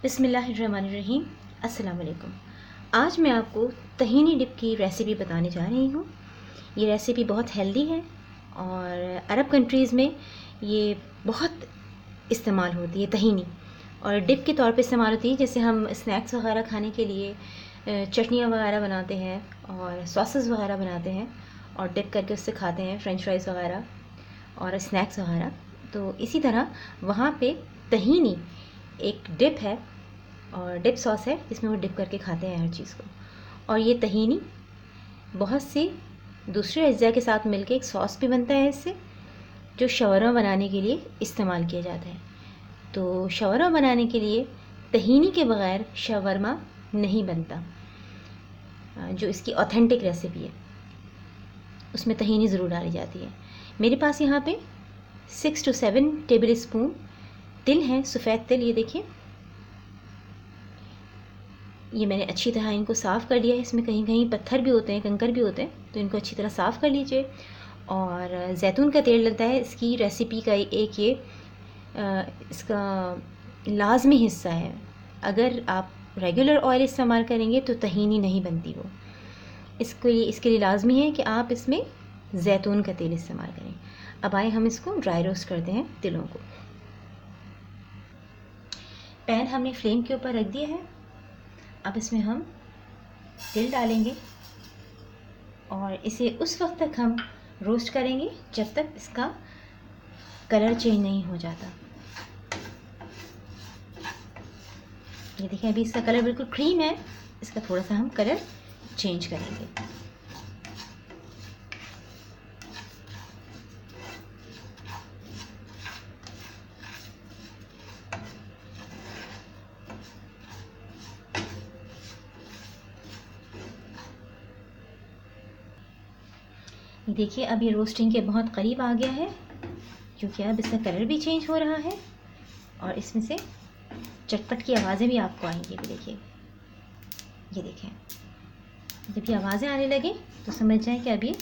बिस्मिल्लाहिर्रहमानिर्रहीम। अस्सलाम वालेकुम। आज मैं आपको तहीनी डिप की रेसिपी बताने जा रही हूँ। ये रेसिपी बहुत हेल्दी है और अरब कंट्रीज़ में ये बहुत इस्तेमाल होती है तहीनी, और डिप के तौर पे इस्तेमाल होती है। जैसे हम स्नैक्स वगैरह खाने के लिए चटनियाँ वगैरह बनाते हैं और सॉसेस वगैरह बनाते हैं और डिप करके उससे खाते हैं, फ्रेंच फ्राइज़ वगैरह और स्नैक्स वगैरह। तो इसी तरह वहाँ पे तहीनी एक डिप है और डिप सॉस है जिसमें वो डिप करके खाते हैं हर चीज़ को। और ये तहीनी बहुत सी दूसरे अज्जा के साथ मिलके एक सॉस भी बनता है इससे, जो शवरमा बनाने के लिए इस्तेमाल किया जाता है। तो शवरमा बनाने के लिए तहीनी के बग़ैर शवरमा नहीं बनता। जो इसकी ऑथेंटिक रेसिपी है उसमें तहीनी ज़रूर डाली जाती है। मेरे पास यहाँ पे 6 to 7 टेबल स्पून तिल हैं, सफ़ेद तिल। ये देखिए, ये मैंने अच्छी तरह इनको साफ़ कर लिया है। इसमें कहीं कहीं पत्थर भी होते हैं, कंकर भी होते हैं, तो इनको अच्छी तरह साफ़ कर लीजिए। और ज़ैतून का तेल लगता है इसकी रेसिपी का एक ये इसका लाजमी हिस्सा है। अगर आप रेगुलर ऑयल इस्तेमाल करेंगे तो तहीनी नहीं बनती वो। इसके लिए लाजमी है कि आप इसमें ज़ैतून का तेल इस्तेमाल करें। अब आए हम इसको ड्राई रोस्ट करते हैं तिलों को। पैन हमने फ्लेम के ऊपर रख दिया है। अब इसमें हम तिल डालेंगे और इसे उस वक्त तक हम रोस्ट करेंगे जब तक इसका कलर चेंज नहीं हो जाता। ये देखिए, अभी इसका कलर बिल्कुल क्रीम है। इसका थोड़ा सा हम कलर चेंज करेंगे। देखिए, अब ये रोस्टिंग के बहुत करीब आ गया है, क्योंकि अब इसका कलर भी चेंज हो रहा है और इसमें से चटपट की आवाज़ें भी आपको आएंगी। भी देखिए, ये देखें, जब ये आवाज़ें आने लगे तो समझ जाएं कि अब ये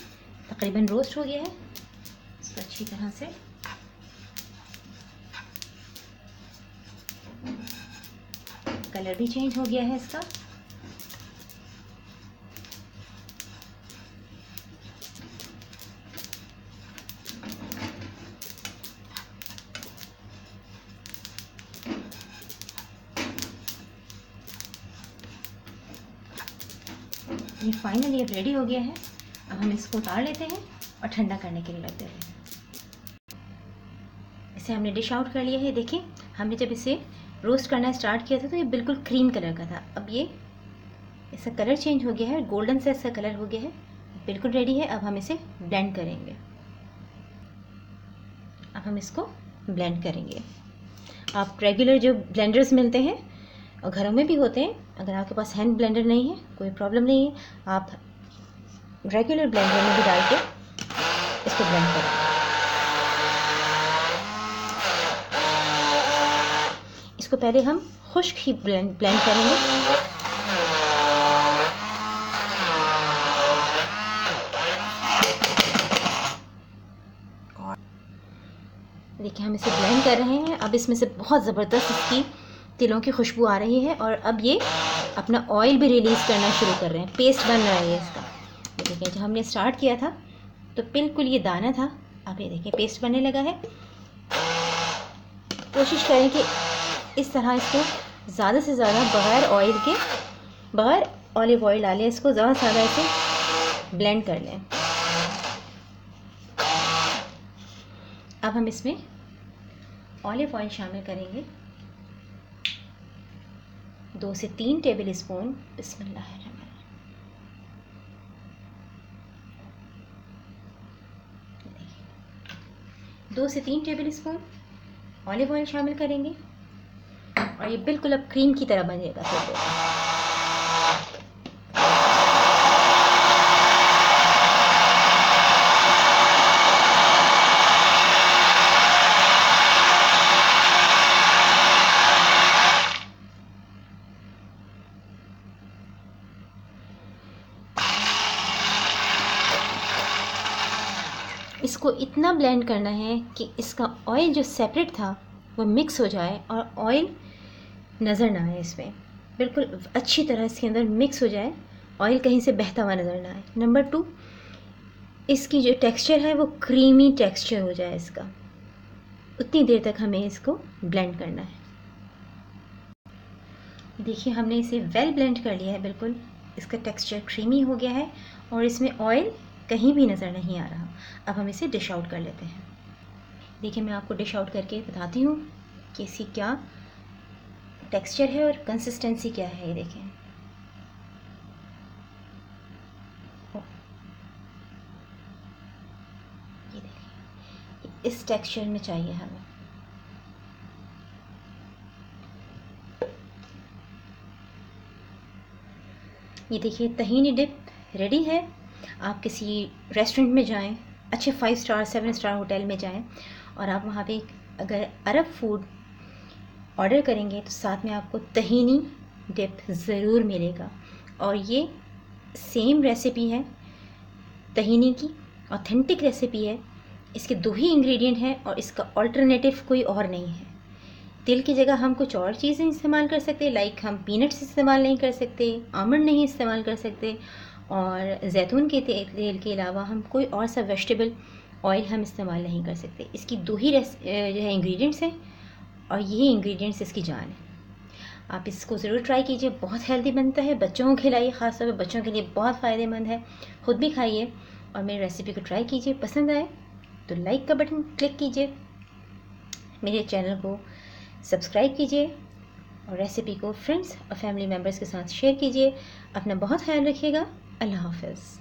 तकरीबन रोस्ट हो गया है। इसको अच्छी तरह से कलर भी चेंज हो गया है इसका। ये फाइनली अब रेडी हो गया है। अब हम इसको उतार लेते हैं और ठंडा करने के लिए रख देते हैं। इसे हमने डिश आउट कर लिया है। देखिए, हमने जब इसे रोस्ट करना स्टार्ट किया था तो ये बिल्कुल क्रीम कलर का था। अब ये इसका कलर चेंज हो गया है, गोल्डन से इसका कलर हो गया है, बिल्कुल रेडी है। अब हम इसे ब्लेंड करेंगे। अब हम इसको ब्लेंड करेंगे। आप रेगुलर जो ब्लेंडर्स मिलते हैं और घरों में भी होते हैं, अगर आपके पास हैंड ब्लेंडर नहीं है कोई प्रॉब्लम नहीं है, आप रेगुलर ब्लेंडर में भी डाल के इसको ब्लेंड करें। इसको पहले हम खुश्क ही ब्लेंड करेंगे। देखिए, हम इसे ब्लेंड कर रहे हैं। अब इसमें से बहुत ज़बरदस्त इसकी तिलों की खुशबू आ रही है और अब ये अपना ऑयल भी रिलीज़ करना शुरू कर रहे हैं। पेस्ट बन रहा है इसका। देखिए, जब हमने स्टार्ट किया था तो बिल्कुल ये दाना था, अब ये देखिए पेस्ट बनने लगा है। कोशिश करें कि इस तरह इसको ज़्यादा से ज़्यादा बग़ैर ऑलिव ऑयल डालें, इसको ज़्यादा से ज़्यादा इसे ब्लेंड कर लें। अब हम इसमें ऑलिव ऑयल शामिल करेंगे, 2 से 3 टेबल स्पून। बिस्मिल्लाहिर्रहमानिर्रहीम। 2 से 3 टेबल स्पून ऑलिव ऑयल शामिल करेंगे और ये बिल्कुल अब क्रीम की तरह बनेगा। फिर इसको इतना ब्लेंड करना है कि इसका ऑयल जो सेपरेट था वो मिक्स हो जाए और ऑयल नज़र ना आए, इसमें बिल्कुल अच्छी तरह इसके अंदर मिक्स हो जाए, ऑयल कहीं से बहता हुआ नज़र ना आए। नंबर 2, इसकी जो टेक्सचर है वो क्रीमी टेक्सचर हो जाए इसका, उतनी देर तक हमें इसको ब्लेंड करना है। देखिए हमने इसे वेल ब्लेंड कर लिया है, बिल्कुल इसका टेक्सचर क्रीमी हो गया है और इसमें ऑयल कहीं भी नज़र नहीं आ रहा। अब हम इसे डिश आउट कर लेते हैं। देखिए मैं आपको डिश आउट करके बताती हूँ कि इसकी क्या टेक्सचर है और कंसिस्टेंसी क्या है। ये देखें, ये देखिए इस टेक्सचर में चाहिए हमें। ये देखिए तहीनी डिप रेडी है। आप किसी रेस्टोरेंट में जाएं, अच्छे 5 स्टार 7 स्टार होटल में जाएं और आप वहाँ पे अगर अरब फूड ऑर्डर करेंगे तो साथ में आपको तहीनी डिप ज़रूर मिलेगा। और ये सेम रेसिपी है, तहीनी की ऑथेंटिक रेसिपी है। इसके 2 ही इंग्रेडिएंट हैं और इसका ऑल्टरनेटिव कोई और नहीं है। तिल की जगह हम कुछ और चीज़ें इस्तेमाल कर सकते, लाइक हम पीनट्स इस्तेमाल नहीं कर सकते, आमंड नहीं इस्तेमाल कर सकते, और जैतून के तेल के अलावा हम कोई और सा वेजिटेबल ऑयल हम इस्तेमाल नहीं कर सकते। इसकी 2 ही जो है इंग्रेडिएंट्स हैं और यही इंग्रेडिएंट्स इसकी जान है। आप इसको ज़रूर ट्राई कीजिए, बहुत हेल्दी बनता है। बच्चों को खिलाइए, ख़ासतौर पर बच्चों के लिए बहुत फ़ायदेमंद है। ख़ुद भी खाइए और मेरी रेसिपी को ट्राई कीजिए। पसंद आए तो लाइक का बटन क्लिक कीजिए, मेरे चैनल को सब्सक्राइब कीजिए और रेसिपी को फ्रेंड्स और फैमिली मेम्बर्स के साथ शेयर कीजिए। अपना बहुत ख्याल रखिएगा। अल्लाह हाफ़िज़।